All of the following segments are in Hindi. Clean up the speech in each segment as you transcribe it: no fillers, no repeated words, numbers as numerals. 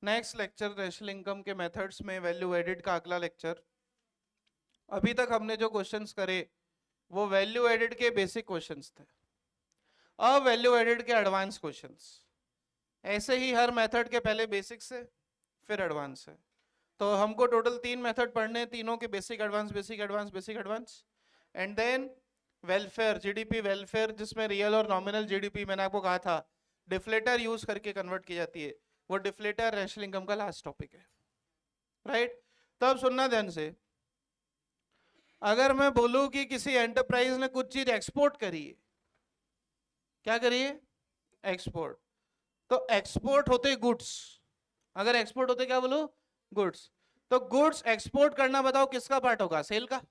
नेक्स्ट लेक्चर नेशनल इनकम के मेथड्स में वैल्यू एडेड का अगला लेक्चर। अभी तक हमने जो क्वेश्चंस करे वो वैल्यू एडेड के बेसिक क्वेश्चंस थे। अब वैल्यू एडेड के एडवांस क्वेश्चंस, ऐसे ही हर मेथड के पहले बेसिक से फिर एडवांस है। तो हमको टोटल 3 मेथड पढ़ने हैं, तीनों के basic advance basic advance basic advance, and then welfare GDP welfare, जिसमें रियल और नॉमिनल जीडीपी मैंने आपको कहा था डिफ्लेटर यूज करके कन्वर्ट की जाती है, वो डिफ्लेटर नेशनल इनकम का लास्ट टॉपिक है, राइट। तो अब सुनना ध्यान से, अगर मैं बोलूं कि किसी एंटरप्राइज ने कुछ चीज एक्सपोर्ट करी है, क्या करिए, एक्सपोर्ट, तो एक्सपोर्ट होते गुड्स। अगर एक्सपोर्ट होते क्या बोलो, गुड्स। तो गुड्स एक्सपोर्ट करना बताओ किसका पार्ट होगा, सेल का।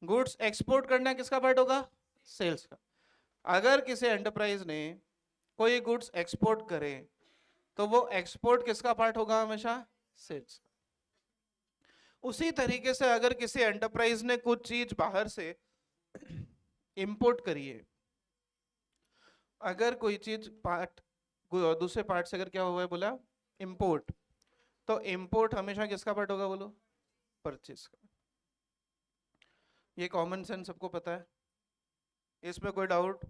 गुड्स एक्सपोर्ट करना किसका पार्ट होगा, सेल्स का। अगर किसी एंटरप्राइज ने कोई गुड्स एक्सपोर्ट करे तो वो एक्सपोर्ट किसका पार्ट होगा, हमेशा सेल्स का। उसी तरीके से अगर किसी एंटरप्राइज ने कुछ चीज बाहर से इंपोर्ट करी है, अगर कोई चीज पार्ट दूसरे पार्ट से अगर क्या हुआ है बोला इंपोर्ट, तो इंपोर्ट हमेशा किसका पार्ट होगा बोलो, परचेज का। ये कॉमन सेंस सबको पता है, इसमें कोई डाउट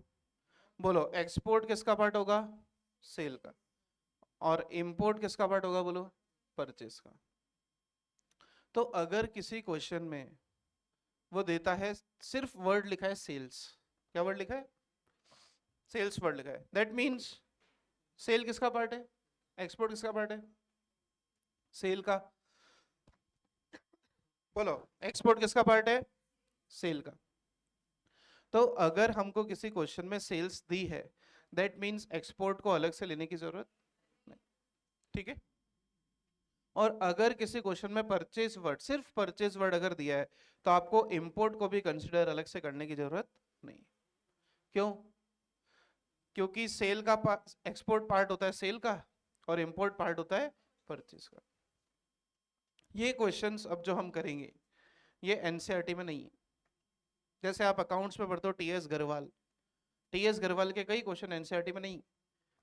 बोलो। एक्सपोर्ट किसका पार्ट होगा, सेल का, और इंपोर्ट किसका पार्ट होगा बोलो, परचेज का। तो अगर किसी क्वेश्चन में वो देता है, सिर्फ वर्ड लिखा है सेल्स, क्या वर्ड लिखा है, सेल्स वर्ड लिखा है, दैट मीन्स सेल किसका पार्ट है, एक्सपोर्ट किसका पार्ट है, सेल का। बोलो एक्सपोर्ट किसका पार्ट है, सेल का। तो अगर हमको किसी क्वेश्चन में सेल्स दी है, दैट मीन्स एक्सपोर्ट को अलग से लेने की जरूरत नहीं, ठीक है। और अगर किसी क्वेश्चन में परचेज वर्ड, सिर्फ परचेज वर्ड अगर दिया है, तो आपको इंपोर्ट को भी कंसिडर अलग से करने की जरूरत नहीं। क्यों, क्योंकि सेल का एक्सपोर्ट पार्ट होता है सेल का, और इंपोर्ट पार्ट होता है परचेज का। ये क्वेश्चंस अब जो हम करेंगे ये एनसीईआरटी में नहीं है। जैसे आप अकाउंट्स में पढ़ते हो टीएस गरवाल, टीएस गरवाल के कई क्वेश्चन एनसीईआरटी में नहीं।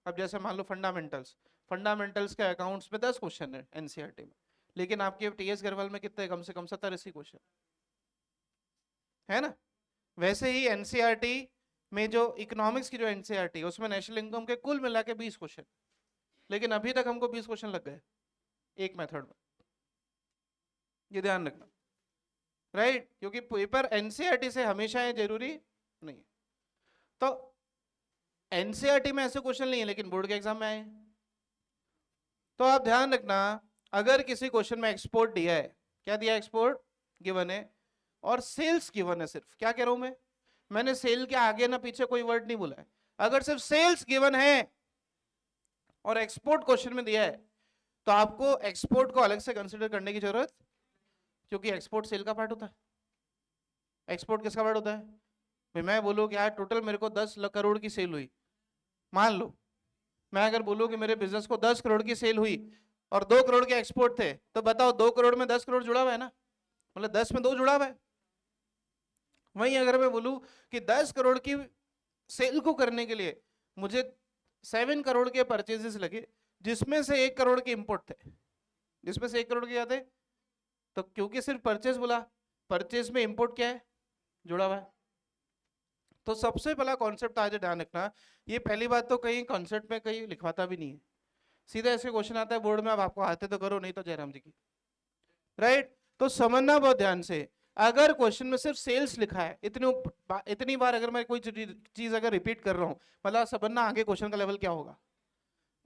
अब जैसे मान लो फंडामेंटल्स, फंडामेंटल्स के अकाउंट्स में 10 क्वेश्चन है एनसीईआरटी में, लेकिन आपके टीएस गरवाल में कितने, कम से कम 70-80 क्वेश्चन है ना। वैसे ही एनसीईआरटी में जो इकोनॉमिक्स की जो एनसीईआरटी है उसमें नेशनल इनकम के कुल मिला के 20 क्वेश्चन, लेकिन अभी तक हमको 20 क्वेश्चन लग गए एक मेथड में, ये ध्यान रखना, राइट। क्योंकि पेपर एनसीईआरटी से हमेशा है जरूरी नहीं है। तो एनसीईआरटी में ऐसे क्वेश्चन नहीं है, लेकिन बोर्ड के एग्जाम में आए। तो आप ध्यान रखना, अगर किसी क्वेश्चन में एक्सपोर्ट दिया है, क्या दिया, एक्सपोर्ट गिवन है, और सेल्स गिवन है, सिर्फ क्या कह रहा हूं मैंने सेल के आगे ना पीछे कोई वर्ड नहीं बोला है। अगर सिर्फ सेल्स गिवन है और एक्सपोर्ट क्वेश्चन में दिया है, तो आपको एक्सपोर्ट को अलग से कंसिडर करने की जरूरत, क्योंकि एक्सपोर्ट सेल का पार्ट होता है। एक्सपोर्ट किसका पार्ट होता है भाई, मैं बोलूँ कि यार टोटल मेरे को 10 करोड़ की सेल हुई, मान लो मैं अगर बोलूँ कि मेरे बिजनेस को 10 करोड़ की सेल हुई और 2 करोड़ के एक्सपोर्ट थे, तो बताओ 2 करोड़ में 10 करोड़ जुड़ा हुआ है ना, मतलब 10 में 2 जुड़ा हुआ है। वहीं अगर मैं बोलूँ कि 10 करोड़ की सेल को करने के लिए मुझे 7 करोड़ के परचेजेस लगे, जिसमें से 1 करोड़ के इंपोर्ट थे, जिसमें से 1 करोड़ के क्या थे, तो क्योंकि सिर्फ परचेज बोला, परचेज में इंपोर्ट क्या है, जुड़ा हुआ है। तो सबसे पहला कॉन्सेप्ट आज ध्यान रखना, ये पहली बात तो कहीं कॉन्सेप्ट में कहीं लिखवाता भी नहीं है, सीधा ऐसे क्वेश्चन आता है बोर्ड में, अब आपको आते तो करो, नहीं तो जयराम जी की, राइट। तो समझना बहुत ध्यान से, अगर क्वेश्चन में सिर्फ सेल्स लिखा है, इतनी बार अगर मैं कोई चीज अगर रिपीट कर रहा हूं, मतलब समझना आगे क्वेश्चन का लेवल क्या होगा,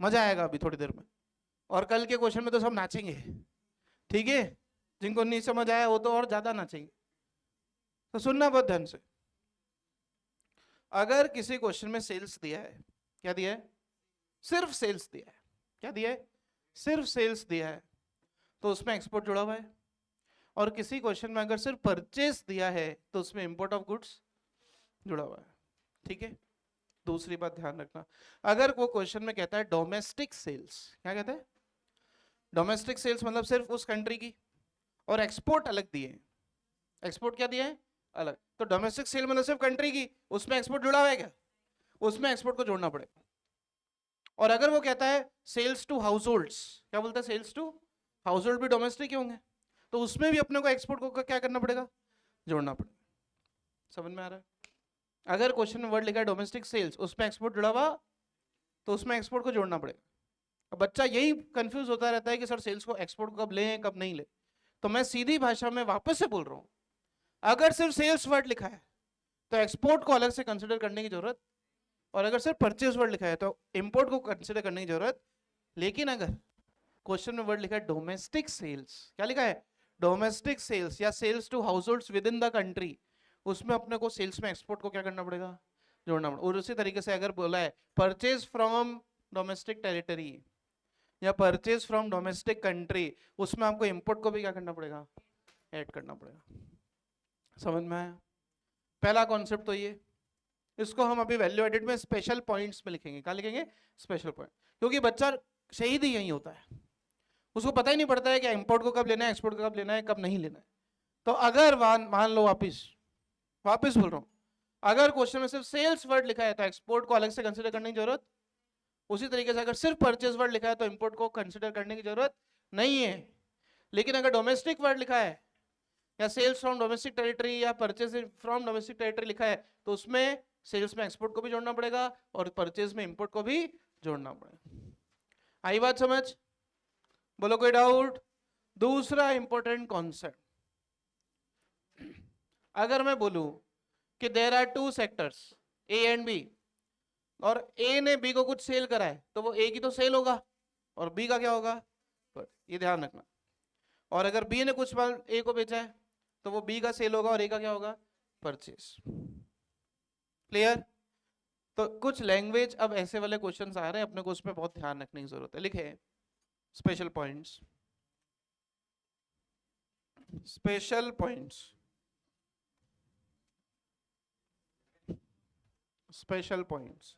मजा आएगा अभी थोड़ी देर में। और कल के क्वेश्चन में तो सब नाचेंगे, ठीक है, जिनको नहीं समझ आया वो तो और ज्यादा नाचेंगे। तो सुनना बहुत ध्यान से, अगर किसी क्वेश्चन में सेल्स दिया है, क्या दिया है, सिर्फ सेल्स दिया है, क्या दिया है, सिर्फ सेल्स दिया है, तो उसमें एक्सपोर्ट जुड़ा हुआ है। और किसी क्वेश्चन में अगर सिर्फ परचेस दिया है, तो उसमें इंपोर्ट ऑफ गुड्स जुड़ा हुआ है, ठीक है। दूसरी बात ध्यान रखना, अगर वो क्वेश्चन में कहता है डोमेस्टिक सेल्स, क्या कहता है, डोमेस्टिक सेल्स मतलब सिर्फ उस कंट्री की, और एक्सपोर्ट अलग दिए, एक्सपोर्ट क्या दिया है अलग, तो डोमेस्टिक सेल मतलब सिर्फ कंट्री की, उसमें एक्सपोर्ट जुड़ा हुआ है क्या, उसमें एक्सपोर्ट को जोड़ना पड़ेगा। और अगर वो कहता है सेल्स टू हाउस होल्ड्स, क्या बोलता है, सेल्स टू हाउस होल्ड भी डोमेस्टिक ही होंगे, तो उसमें भी अपने को एक्सपोर्ट को क्या करना पड़ेगा, जोड़ना पड़ेगा। समझ में आ रहा है? अगर क्वेश्चन में वर्ड लिखा है डोमेस्टिक सेल्स, उसमें एक्सपोर्ट जुड़ा हुआ, तो उसमें एक्सपोर्ट को जोड़ना पड़ेगा। अब बच्चा यही कंफ्यूज होता रहता है कि सर सेल्स को एक्सपोर्ट कब लें कब नहीं ले। तो मैं सीधी भाषा में वापस से बोल रहा हूँ, अगर सिर्फ सेल्स वर्ड लिखा है तो एक्सपोर्ट को अलग से कंसिडर करने की जरूरत, और अगर सिर्फ परचेज वर्ड लिखा है तो इंपोर्ट को कंसिडर करने की जरूरत। लेकिन अगर क्वेश्चन में वर्ड लिखा है डोमेस्टिक सेल्स, क्या लिखा है, डोमेस्टिक सेल्स या sales to households within the country, उसमें अपने को सेल्स में एक्सपोर्ट को क्या करना पड़ेगा, जोड़ना पड़ेगा। और उसी तरीके से अगर बोला है परचेज फ्रॉम डोमेस्टिक टेरिटरी या परचेज फ्रॉम डोमेस्टिक कंट्री, उसमें आपको इंपोर्ट को भी क्या करना पड़ेगा, ऐड करना पड़ेगा। समझ में आया? पहला कॉन्सेप्ट तो ये, इसको हम अभी वैल्यू एडिड में स्पेशल पॉइंट्स में लिखेंगे। क्या लिखेंगे, स्पेशल पॉइंट, क्योंकि बच्चा शहीद ही यही होता है, उसको पता ही नहीं पड़ता है कि इंपोर्ट को कब लेना है, एक्सपोर्ट को कब लेना है, कब नहीं लेना है। तो अगर मान लो, वापिस बोल रहा हूं, अगर क्वेश्चन में सिर्फ सेल्स वर्ड लिखा है तो एक्सपोर्ट को अलग से कंसिडर करने की जरूरत, उसी तरीके से अगर सिर्फ परचेज वर्ड लिखा है तो इंपोर्ट को कंसिडर करने की जरूरत नहीं है। लेकिन अगर डोमेस्टिक वर्ड लिखा है या सेल्स फ्रॉम डोमेस्टिक टेरिटरी या परचेज फ्रॉम डोमेस्टिक टेरिटरी लिखा है, तो उसमें सेल्स में एक्सपोर्ट को भी जोड़ना पड़ेगा और परचेज में इंपोर्ट को भी जोड़ना पड़ेगा। आई बात समझ? बोलो कोई डाउट? दूसरा इंपॉर्टेंट कॉन्सेप्ट, अगर मैं बोलूं कि there are two sectors A and B, और ए ने बी को कुछ सेल करा है, तो वो ए की तो सेल होगा और बी का क्या होगा, ये ध्यान रखना। और अगर बी ने कुछ माल ए को बेचा है तो वो बी का सेल होगा और ए का क्या होगा, परचेज। क्लियर? तो कुछ लैंग्वेज अब ऐसे वाले क्वेश्चंस आ रहे हैं, अपने को उसमें बहुत ध्यान रखने की जरूरत है। लिखे special points, special points, special points.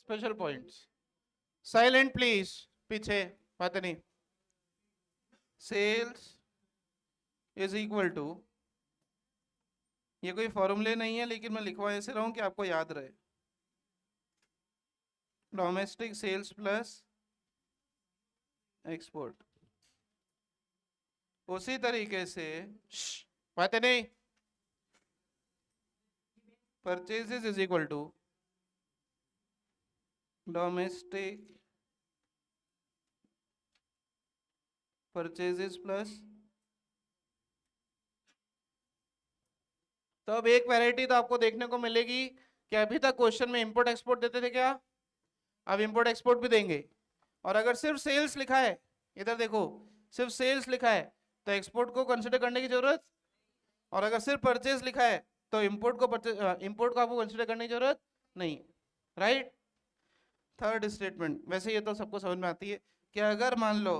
Special points, silent please, पीछे बात नहीं। सेल्स इज इक्वल टू, ये कोई फॉर्मूले नहीं है लेकिन मैं लिखवा ऐसे रहा हूं कि आपको याद रहे, डोमेस्टिक सेल्स प्लस एक्सपोर्ट। उसी तरीके से बात नहीं, purchases is equal to domestic purchases plus. तो अब एक वैरायटी तो आपको देखने को मिलेगी कि अभी तक क्वेश्चन में इंपोर्ट एक्सपोर्ट देते थे क्या, अब इंपोर्ट एक्सपोर्ट भी देंगे। और अगर सिर्फ सेल्स लिखा है, इधर देखो, सिर्फ सेल्स लिखा है तो एक्सपोर्ट को कंसिडर करने की जरूरत, और अगर सिर्फ परचेज लिखा है तो इंपोर्ट को आपको कंसिडर करने की जरूरत नहीं, राइट? थर्ड स्टेटमेंट, वैसे ये तो सबको समझ में आती है कि अगर मान लो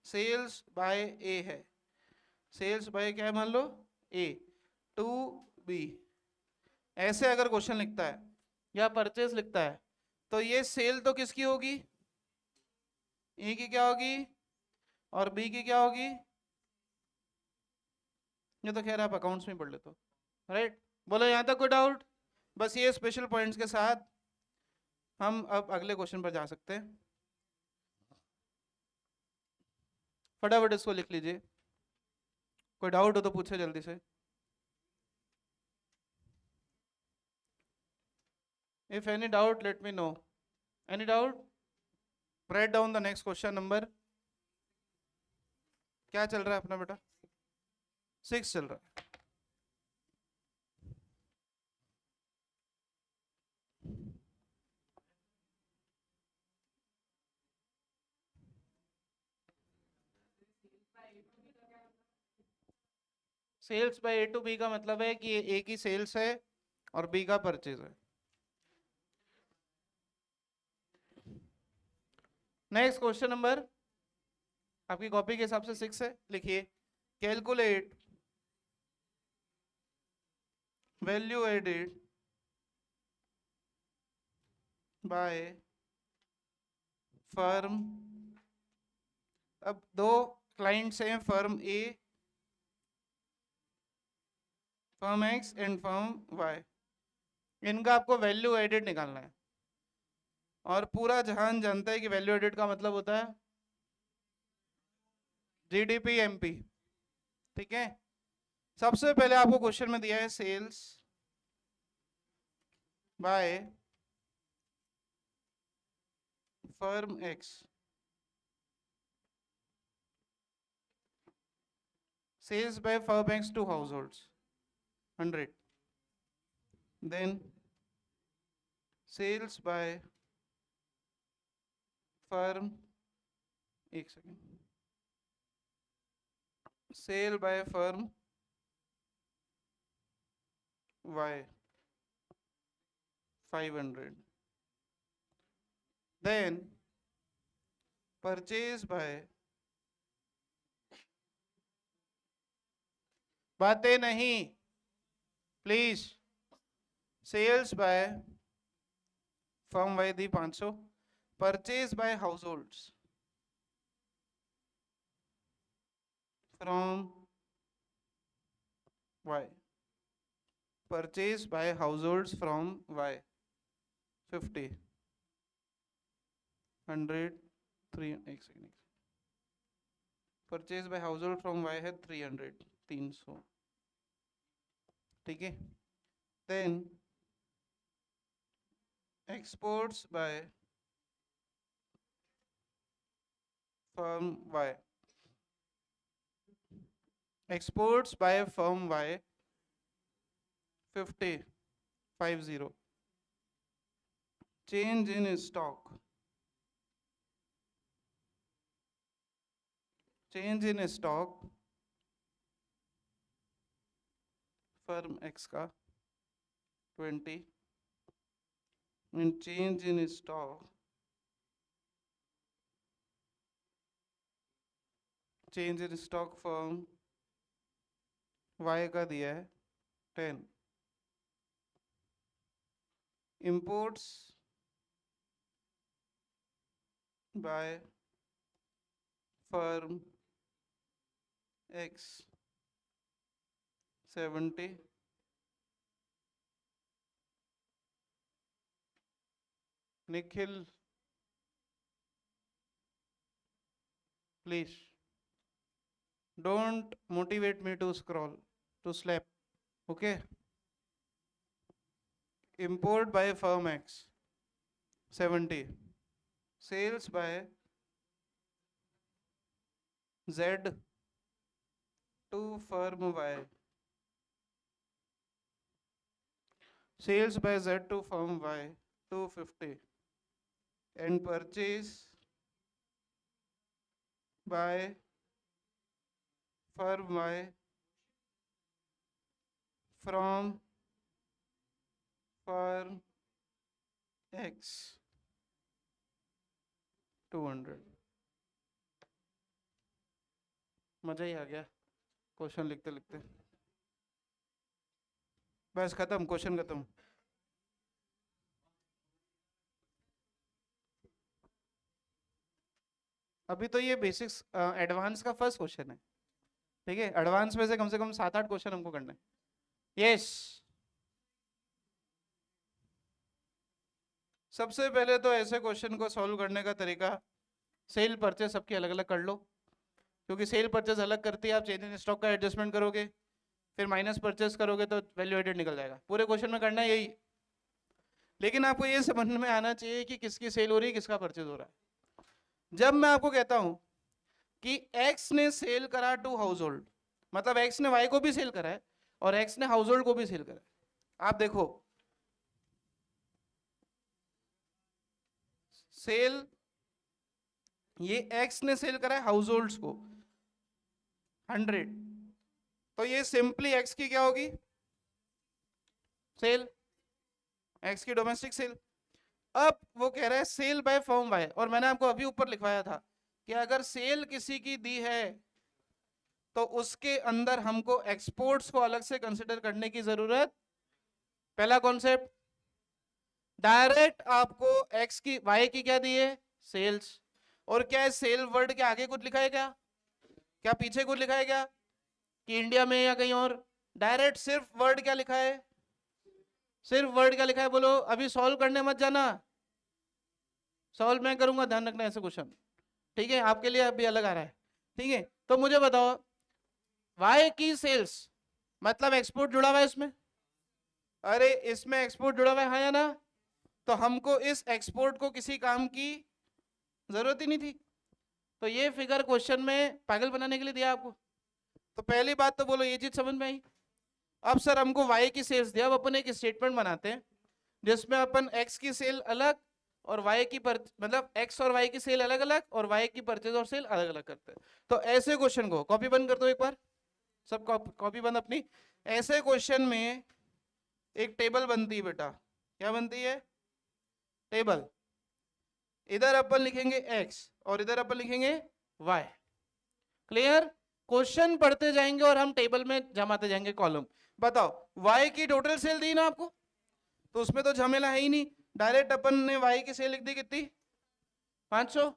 सेल्स बाय ए है, सेल्स बाय क्या है, मान लो ए टू बी, ऐसे अगर क्वेश्चन लिखता है या परचेज लिखता है, तो ये सेल तो किसकी होगी, ए की क्या होगी और बी की क्या होगी, ये तो खैर आप अकाउंट्स में पढ़ लेते हो, राइट? बोलो यहाँ तक कोई डाउट? बस ये स्पेशल पॉइंट्स के साथ हम अब अगले क्वेश्चन पर जा सकते हैं। फटाफट इसको लिख लीजिए, कोई डाउट हो तो पूछे जल्दी से। If any doubt, let me know. Any doubt? Write down the next question number. क्या चल रहा है अपना बेटा? 6 चल रहा है। Sales by A to B का मतलब है कि ए की सेल्स है और बी का परचेज है। नेक्स्ट क्वेश्चन नंबर आपकी कॉपी के हिसाब से 6 है, लिखिए calculate value added by firm, अब दो क्लाइंट्स हैं, firm A, firm X and firm Y, इनका आपको वैल्यू एडेड निकालना है। और पूरा जहान जानता है कि वैल्यू एडेड का मतलब होता है जीडीपी एमपी, ठीक है। सबसे पहले आपको क्वेश्चन में दिया है sales by firm X, sales by firm X to households 100, then sales by firm, एक second, sale by firm Y 500, then purchase by, बातें नहीं please, sales by firm Y दी 500, purchase by households from Y, purchase by households from Y 50, 100, 3, एक second, purchase by household from Y है 300, 300, ठीक है। Then exports by firm Y, exports by firm Y 50, 50, change in stock, change in stock firm X का 20, and change in stock, change in stock firm Y का दिया है 10, imports bye firm x 70, Nikhil please don't motivate me to scroll, to slap, okay. Import by firm X 70, sales by Z to firm Y, sales by Z to firm Y 250, and purchase by firm Y from firm X 200। मजा ही आ गया क्वेश्चन लिखते लिखते, बस खत्म, क्वेश्चन खत्म। अभी तो ये बेसिक्स, एडवांस का फर्स्ट क्वेश्चन है, ठीक है। एडवांस में से कम 7-8 क्वेश्चन हमको करना है। यस, सबसे पहले तो ऐसे क्वेश्चन को सॉल्व करने का तरीका, सेल परचेज सबकी अलग अलग कर लो, क्योंकि सेल परचेज अलग करती है, आप चेंज इन स्टॉक का एडजस्टमेंट करोगे, फिर माइनस परचेज करोगे तो वैल्यू एडेड निकल जाएगा। पूरे क्वेश्चन में करना है यही, लेकिन आपको ये समझ में आना चाहिए कि किसकी सेल हो रही है, किसका परचेज हो रहा है। जब मैं आपको कहता हूं कि एक्स ने सेल करा टू हाउस होल्ड, मतलब एक्स ने वाई को भी सेल करा है और एक्स ने हाउस होल्ड को भी सेल करा है। आप देखो, सेल, ये एक्स ने सेल करा है हाउस होल्ड्स को 100, तो ये सिंपली एक्स की क्या होगी, सेल, एक्स की डोमेस्टिक सेल। अब वो कह रहा है सेल बाय फर्म वाई, और मैंने आपको अभी ऊपर लिखवाया था कि अगर सेल किसी की दी है तो उसके अंदर हमको एक्सपोर्ट्स को अलग से कंसिडर करने की जरूरत पहला कॉन्सेप्ट, डायरेक्ट आपको एक्स की वाई की क्या दी है, सेल्स, और क्या है सेल वर्ड के आगे कुछ लिखा है क्या, क्या पीछे कुछ लिखा है क्या, कि इंडिया में या कहीं और, डायरेक्ट सिर्फ वर्ड क्या लिखा है, सिर्फ वर्ड क्या लिखा है, बोलो, अभी सॉल्व करने मत जाना, सॉल्व मैं करूंगा, ध्यान रखना ऐसे क्वेश्चन, ठीक है, आपके लिए अभी अलग आ रहा है, ठीक है। तो मुझे बताओ वाई की सेल्स मतलब एक्सपोर्ट जुड़ा हुआ है इसमें, अरे इसमें एक्सपोर्ट जुड़ा हुआ है, हाँ या ना, तो हमको इस एक्सपोर्ट को किसी काम की जरूरत ही नहीं थी, तो ये फिगर क्वेश्चन में पागल बनाने के लिए दिया आपको। तो पहली बात तो बोलो ये चीज समझ में आई। अब सर हमको वाई की सेल्स दिया, अब अपन एक स्टेटमेंट बनाते हैं जिसमें अपन एक्स की सेल अलग और वाई की मतलब एक्स और वाई की सेल अलग अलग और वाई की परचेज और सेल अलग अलग करते हैं। तो ऐसे क्वेश्चन को कॉपी बंद कर दो एक बार, सब कॉपी बंद अपनी। ऐसे क्वेश्चन में एक टेबल बनती है बेटा, क्या बनती है, टेबल, इधर अपन लिखेंगे x और इधर अपन लिखेंगे y, क्लियर, क्वेश्चन पढ़ते जाएंगे और हम टेबल में जमाते जाएंगे कॉलम। बताओ y की टोटल सेल दी ना आपको, तो उसमें तो झमेला है ही नहीं, डायरेक्ट अपन ने y की सेल लिख दी कितनी, 500,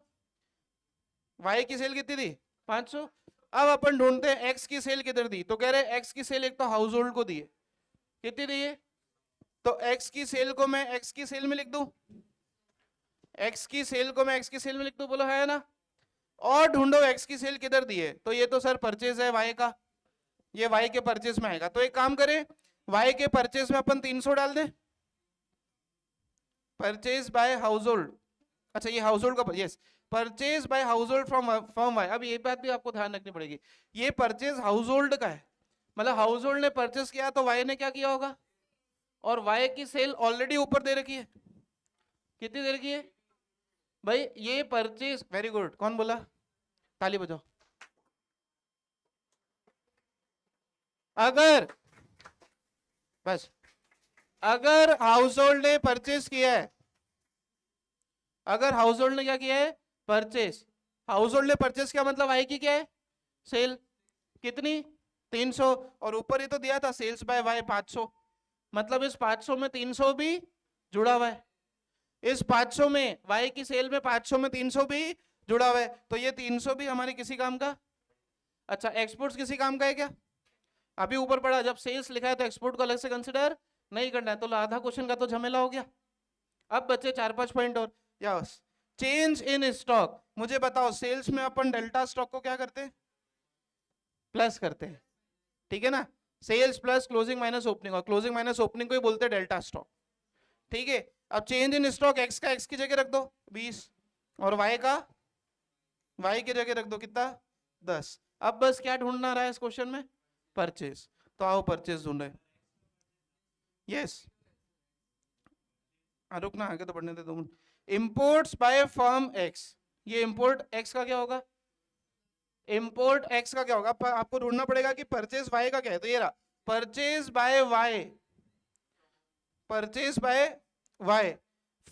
y की सेल कितनी दी 500। अब अपन ढूंढते हैं x की सेल किधर दी, तो कह रहे x की सेल एक तो हाउस होल्ड को दी है, कितनी दी है, तो x की सेल को मैं x की सेल में लिख दूं, x की सेल को मैं x की सेल में लिख दूं, बोलो है ना, और ढूंढो x की सेल किधर दी है, तो ये तो सर परचेज है y का, ये y के परचेज में आएगा, तो एक काम करें y के परचेज में अपन 300 डाल दें, परचेज बाय हाउस होल्ड, अच्छा ये हाउस होल्ड का, yes, purchase by household from from Y. अब ये बात भी आपको ध्यान रखनी पड़ेगी, ये परचेज हाउस होल्ड का है, मतलब हाउस होल्ड ने परचेज किया तो वाई ने क्या किया होगा, और वाई की सेल ऑलरेडी ऊपर दे रखी है, कितनी दे रखी है भाई, ये परचेज, वेरी गुड, कौन बोला, ताली बजाओ। अगर बस अगर हाउस होल्ड ने परचेज किया है, अगर हाउस होल्ड ने क्या किया है, परचेज, हाउस होल्ड ने परचेज किया मतलब आई की क्या है, सेल, कितनी 300, और ऊपर ही तो दिया था सेल्स बाय वाई 500, मतलब इस 500 में 300 भी जुड़ा हुआ है, इस 500 में वाई की सेल में 500 में 300 भी जुड़ा हुआ है, तो ये 300 भी हमारे किसी काम का, अच्छा एक्सपोर्ट्स किसी काम का है क्या, अभी ऊपर पड़ा जब सेल्स लिखा है तो एक्सपोर्ट को अलग से कंसिडर नहीं करना है, तो आधा क्वेश्चन का तो झमेला हो गया। अब बचे 4-5 पॉइंट और, यस, चेंज इन स्टॉक, मुझे बताओ सेल्स में अपन डेल्टा स्टॉक को क्या करते हैं, प्लस करते हैं, ठीक है ना, sales plus closing minus opening, और क्लोजिंग माइनस ओपनिंग को ही बोलते हैं डेल्टा स्टॉक, ठीक है। अब चेंज इन स्टॉक एक्स का एक्स की जगह रख दो 20 और वाई का वाई की जगह रख दो कितना 10। अब बस क्या ढूंढना रहा है इस क्वेश्चन में, परचेज, तो आओ परचेज ढूंढे, यस, रुकना आगे तो पढ़ने दे दो। इंपोर्ट्स बाय फर्म एक्स, ये इंपोर्ट एक्स का क्या होगा, इंपोर्ट एक्स का क्या होगा, आपको ढूंढना पड़ेगा कि परचेज वाई का क्या है, तो ये रहा purchase by Y, purchase by Y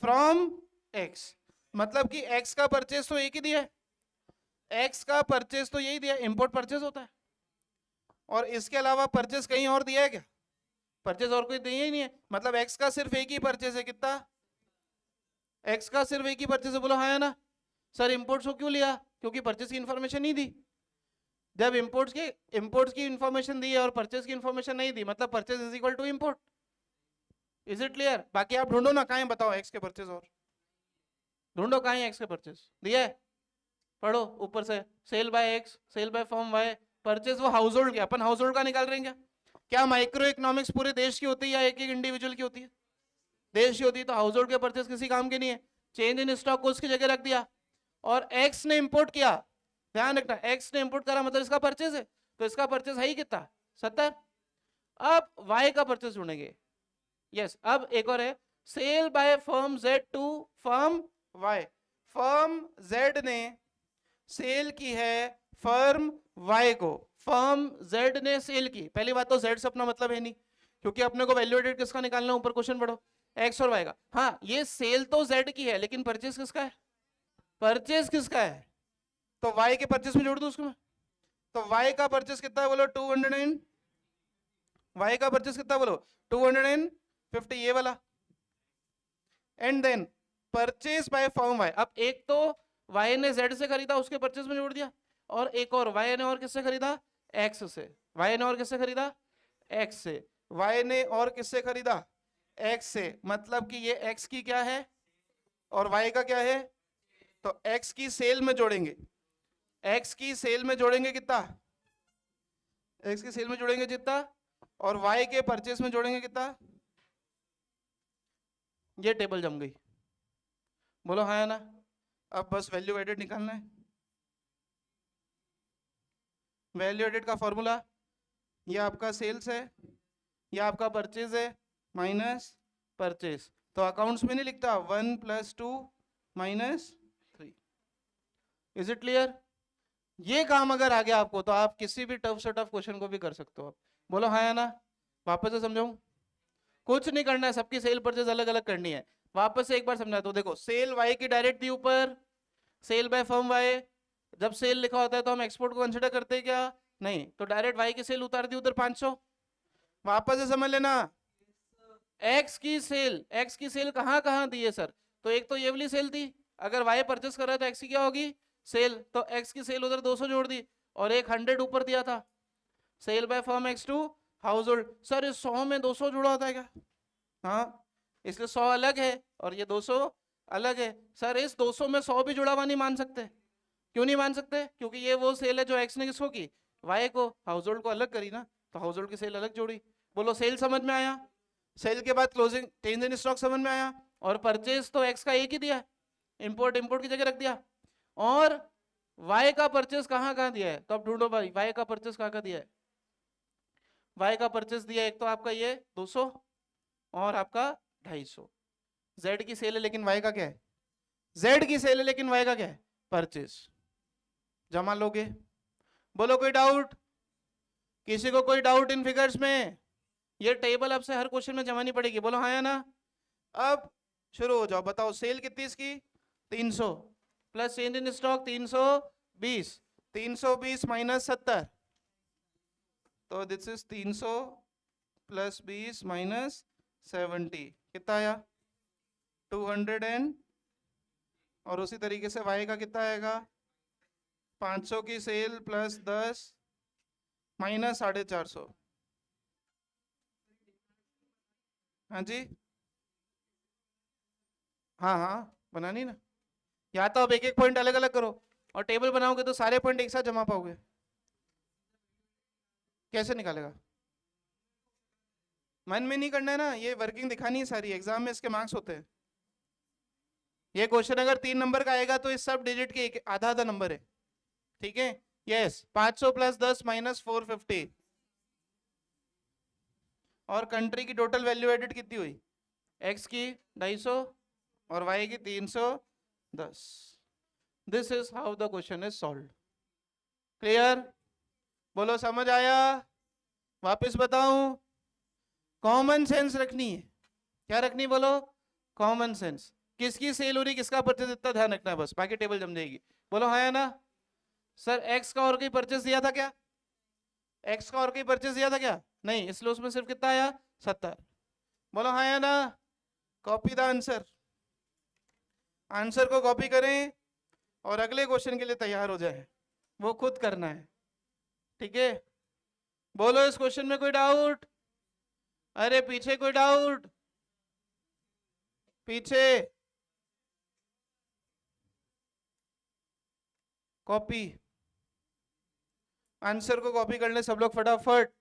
from X, मतलब कि एक्स का परचेज तो एक ही दिया है, एक्स का परचेज तो यही दिया है, इंपोर्ट परचेज होता है, और इसके अलावा परचेज कहीं और दिया है क्या, परचेज और कोई दिया ही नहीं है, मतलब एक्स का सिर्फ एक ही परचेज है, कितना, एक्स का सिर्फ एक ही परचेज है, बोलो हाँ है ना, सर इंपोर्ट्स को क्यों लिया, क्योंकि परचेज की इंफॉर्मेशन नहीं दी, जब इंपोर्ट्स की इंफॉर्मेशन दी है और परचेज की इंफॉर्मेशन नहीं दी, मतलब purchase is equal to import, is it clear, बाकी आप ढूंढो ना कहाँ है, बताओ एक्स के परचेज, और ढूंढो कहाँ है एक्स के परचेज, दिया है, पढ़ो ऊपर से, sale by X, sale by firm Y, purchase वो हाउस होल्ड के, अपन हाउस होल्ड का निकाल रहे हैं क्या माइक्रो इकोनॉमिक्स पूरे देश की होती है या एक एक इंडिविजुअल की होती है, देश की होती है, तो हाउस होल्ड के परचेज किसी काम के नहीं है, चेंज इन स्टॉक को उसकी जगह रख दिया, और एक्स ने इंपोर्ट किया, ध्यान रखना एक्स ने इंपोर्ट करा मतलब इसका परचेज है, तो इसका परचेज है ही कितना 70। अब वाई का परचेज ढूंढेंगे, यस, अब एक और है, sale by firm Z to firm Y, firm Z ने सेल की है फर्म वाई को, फर्म जेड ने सेल की, पहली बात तो जेड से अपना मतलब है नहीं, क्योंकि अपने को वैल्यूएटेड किसका निकालना, ऊपर क्वेश्चन पढ़ो, एक्स और वाई का, हाँ ये सेल तो जेड की है लेकिन परचेज किसका है, परचेज किसका है, तो वाई के परचेज में जोड़ दो उसको मैं, तो वाई का परचेज कितना है बोलो 200, वाई का परचेज कितना बोलो 200 50 ये वाला, and then purchase by firm Y. अब एक तो वाई ने जेड से खरीदा, उसके परचेज में जोड़ दिया, और एक और वाई ने और किससे खरीदा, एक्स से। वाई ने और किससे खरीदा, एक्स से। वाई ने और किससे खरीदा, एक्स से, मतलब कि ये एक्स की क्या है और वाई का क्या है, तो एक्स की सेल में जोड़ेंगे, एक्स की सेल में जोड़ेंगे कितना, एक्स की सेल में जोड़ेंगे जितना, और वाई के परचेस में जोड़ेंगे कितना, ये टेबल जम गई। बोलो हाँ या ना। अब बस वैल्यू एडेड निकालना है। वैल्यू एडेड का फॉर्मूला, ये आपका सेल्स है, ये आपका परचेज है, माइनस परचेज। तो अकाउंट्स में नहीं लिखता 1 + 2 - 3। Is it clear? ये काम अगर आ गया आपको तो आप किसी भी टफ से टफ क्वेश्चन को भी कर सकते हो। बोलो हाँ या ना। वापस से समझाऊं? कुछ नहीं करना है, सबकी सेल परचेज अलग अलग करनी है। वापस से एक बार समझा दो। देखो, सेल वाई की डायरेक्ट थी ऊपर, सेल बाय फर्म वाई। जब सेल लिखा होता है तो हम एक्सपोर्ट को कंसिडर करते हैं क्या? नहीं। तो डायरेक्ट वाई की सेल उतार दी उधर 500। वापस से समझ लेना, एक्स की सेल, एक्स की सेल कहाँ कहाँ दी है सर? तो एक तो ये वाली सेल थी, अगर वाई परचेस कर रहा है तो एक्स की क्या होगी, सेल। तो एक्स की सेल उधर 200 जोड़ दी, और एक 100 ऊपर दिया था, sale by firm x2 household. Sir इस 100 में 200 जुड़ा होता है क्या? हाँ, इसलिए 100 अलग है और ये 200 अलग है। सर इस 200 में 100 भी जुड़ा हुआ नहीं मान सकते? क्यों नहीं मान सकते? क्योंकि ये वो सेल है जो एक्स ने किसको की, वाई को। हाउस होल्ड को अलग करी ना, तो हाउस होल्ड की सेल अलग जोड़ी। बोलो सेल समझ में आया? सेल के बाद क्लोजिंग चेंज इन स्टॉक समझ में आया? और परचेज तो एक्स का एक ही दिया, इंपोर्ट इंपोर्ट की जगह रख दिया। और वाई का परचेज कहाँ कहाँ दिया है? तो अब ढूंढो भाई, वाई का परचेज कहाँ कहाँ दिया है? वाई का परचेज दिया एक तो आपका ये 200 और आपका 250। जेड की सेल है लेकिन वाई का क्या है, जेड की सेल है लेकिन वाई का क्या है, परचेज। जमा लोगे? बोलो कोई डाउट? किसी को कोई डाउट इन फिगर्स में? ये टेबल अब से हर क्वेश्चन में जमानी पड़ेगी। बोलो हाँ या ना। अब शुरू हो जाओ, बताओ सेल कितनी इसकी, 300 प्लस चेंज इन स्टॉक 320, 320 - 70, तो दिस इज 300 + 20 - 70, कितना आया 200 एंड, और उसी तरीके से वाई का कितना आएगा 500 की सेल प्लस 10 - 450। हाँ जी, हाँ हाँ बनानी ना। या तो अब एक एक पॉइंट अलग अलग करो, और टेबल बनाओगे तो सारे पॉइंट एक साथ जमा पाओगे। कैसे निकालेगा? मन में नहीं करना है ना, ये वर्किंग दिखानी है सारी, एग्जाम में इसके मार्क्स होते हैं। ये क्वेश्चन अगर 3 नंबर का आएगा तो इस सब डिजिट के आधा आधा नंबर है, ठीक है। यस, 500 + 10 - 450। और कंट्री की टोटल वैल्यू एडेड कितनी हुई, एक्स की 250 और वाई की 310। This is how the question is solved. Clear? बोलो समझ आया? वापस बताऊं, कॉमन सेंस रखनी है। क्या रखनी, बोलो? Common sense. किसकी सेल हो रही, किसका परचेज, इतना ध्यान रखना है बस, बाकी टेबल जम जाएगी। बोलो हाँ या ना। सर एक्स का और कोई परचेज दिया था क्या, एक्स का और कोई परचेज दिया था क्या? नहीं, इसलिए उसमें सिर्फ कितना आया 70। बोलो हाँ या ना। कॉपी द आंसर, आंसर को कॉपी करें और अगले क्वेश्चन के लिए तैयार हो जाए, वो खुद करना है, ठीक है। बोलो इस क्वेश्चन में कोई डाउट? अरे पीछे कोई डाउट? पीछे कॉपी, आंसर को कॉपी करने सब लोग फटाफट।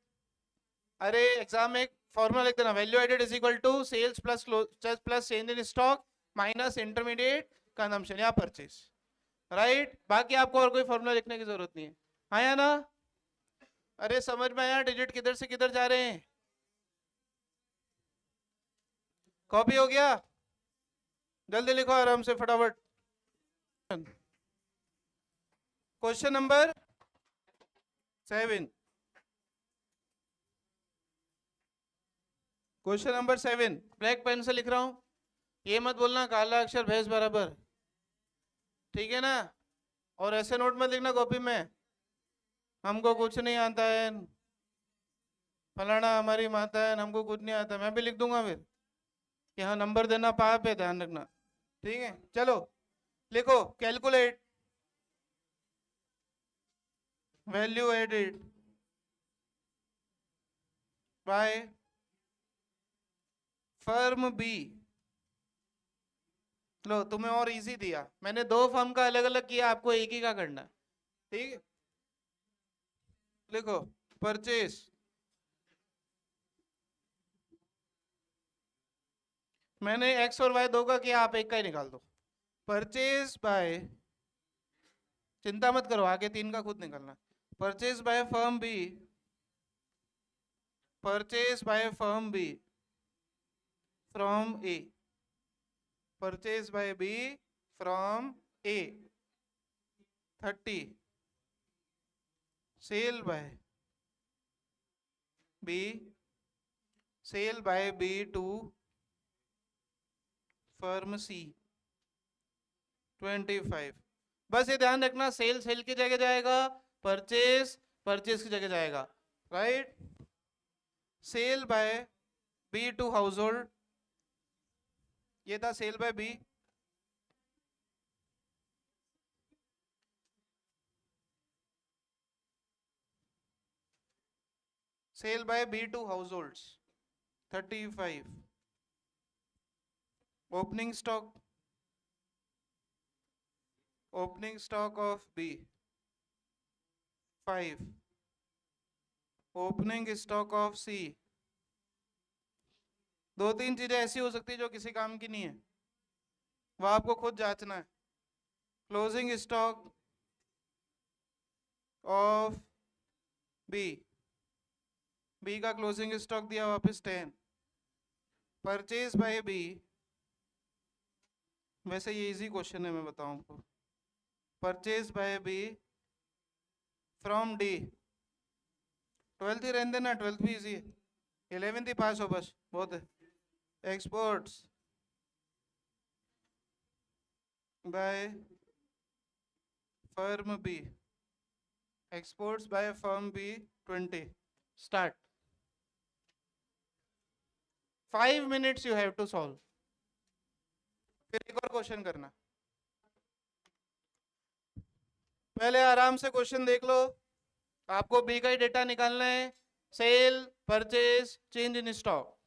अरे एग्जाम में एक फॉर्मूला लिख देना, value added is equal to sales plus change in stock minus intermediate consumption या परचेज, राइट। बाकी आपको और कोई फॉर्मूला लिखने की जरूरत नहीं है। आया ना? अरे समझ में आया डिजिट किधर से किधर जा रहे हैं? कॉपी हो गया? जल्दी लिखो आराम से फटाफट। Question number 7, question number 7 black pen से लिख रहा हूं, ये मत बोलना काला अक्षर भैंस बराबर, ठीक है ना। और ऐसे नोट मत लिखना कॉपी में, हमको कुछ नहीं आता है, फलाना हमारी माता है, हमको कुछ नहीं आता, मैं भी लिख दूंगा फिर। यहाँ नंबर देना पाप है, ध्यान रखना। ठीक है, चलो लिखो, calculate value added by firm B. लो, तुम्हें और इजी दिया मैंने, दो फर्म का अलग अलग किया, आपको एक ही का करना है। ठीक है, लिखो परचेस मैंने एक्स और वाई दो का किया, आप एक का ही निकाल दो। परचेज बाय, चिंता मत करो, आगे तीन का खुद निकलना। Purchase by firm B, purchase by firm B from A, purchase by B from A 30, sale by B, sale by B to firm C 25। बस ये ध्यान रखना, सेल सेल की जगह जाएगा, परचेज परचेज की जगह जाएगा, right. Sale by B to household, ये था sale by B, sale by B to households 35, opening stock, opening stock of B 5, opening stock of C. दो तीन चीजें ऐसी हो सकती है जो किसी काम की नहीं है, वो आपको खुद जांचना है। Closing stock of B, B का क्लोजिंग स्टॉक दिया वापस 10, परचेज बाय बी, वैसे ये इजी क्वेश्चन है मैं बताऊं आपको, purchase by B from D, 12th ही रहने देना, 12th भी इजी है, 11th ही पास हो बस, बहुत है। Exports by firm B, exports by firm B 20, start. 5 minutes you have to solve. फिर एक और क्वेश्चन करना, पहले आराम से क्वेश्चन देख लो, आपको बी का ही डेटा निकालना है, sale purchase change in stock,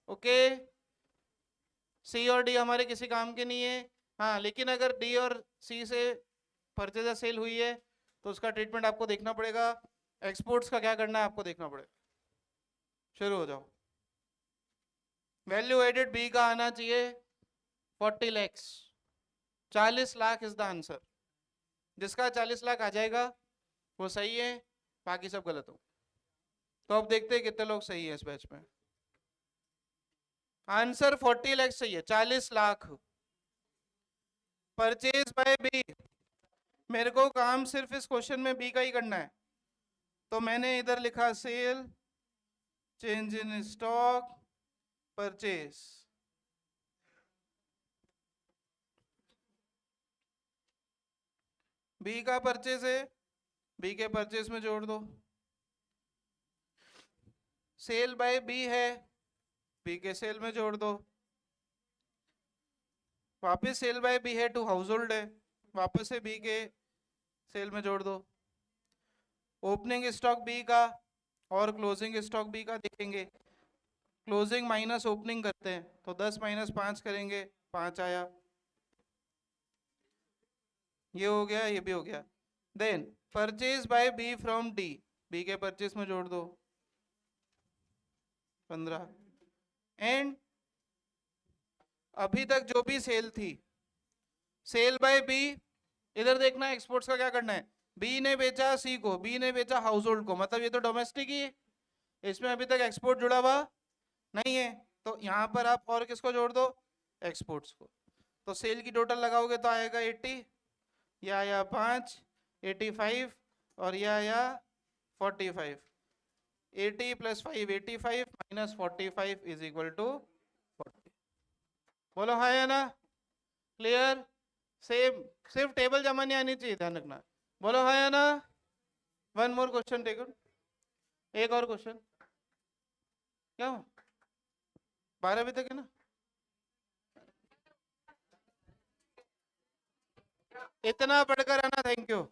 okay. C और डी हमारे किसी काम के नहीं है, हाँ, लेकिन अगर डी और सी से परचेज या सेल हुई है तो उसका ट्रीटमेंट आपको देखना पड़ेगा। एक्सपोर्ट्स का क्या करना है आपको देखना पड़ेगा। शुरू हो जाओ। वैल्यू एडेड बी का आना चाहिए 40 lakhs, 40 lakh is the answer. जिसका 40 लाख आ जाएगा वो सही है, बाकी सब गलत हो। तो अब देखते हैं कितने लोग सही है इस बैच में। आंसर 40 लाख सही है, 40 लाख। परचेज बाय बी, मेरे को काम सिर्फ इस क्वेश्चन में बी का ही करना है, तो मैंने इधर लिखा sale change in stock purchase. B का परचेज है, बी के परचेज में जोड़ दो। सेल बाय बी है, बी के सेल में जोड़ दो। वापस सेल बाय बी है टू हाउस होल्ड है, वापस से बी के सेल में जोड़ दो। ओपनिंग स्टॉक बी का और क्लोजिंग स्टॉक बी का देखेंगे, क्लोजिंग माइनस ओपनिंग करते हैं, तो 10 माइनस 5 करेंगे, 5 आया, ये हो गया, ये भी हो गया। Then purchase by B from D, B के परचेज में जोड़ दो 15। एंड अभी तक जो भी सेल थी, सेल बाय बी, इधर देखना एक्सपोर्ट्स का क्या करना है, बी ने बेचा सी को, बी ने बेचा हाउस होल्ड को, मतलब ये तो डोमेस्टिक ही है, इसमें अभी तक एक्सपोर्ट जुड़ा हुआ नहीं है, तो यहाँ पर आप और किसको जोड़ दो, एक्सपोर्ट्स को। तो सेल की टोटल लगाओगे तो आएगा 80, या आया 5, 85, और यह आया 45। 80 + 5 85 माइनस 45 इज इक्वल टू 40। बोलो हाँ या ना, क्लियर। सेम, सिर्फ टेबल जमा नहीं आनी चाहिए, ध्यान रखना। बोलो हाँ या ना। वन मोर क्वेश्चन टेकन, एक और क्वेश्चन। क्या 12 बजे तक है ना, इतना पढ़कर आना, थैंक यू।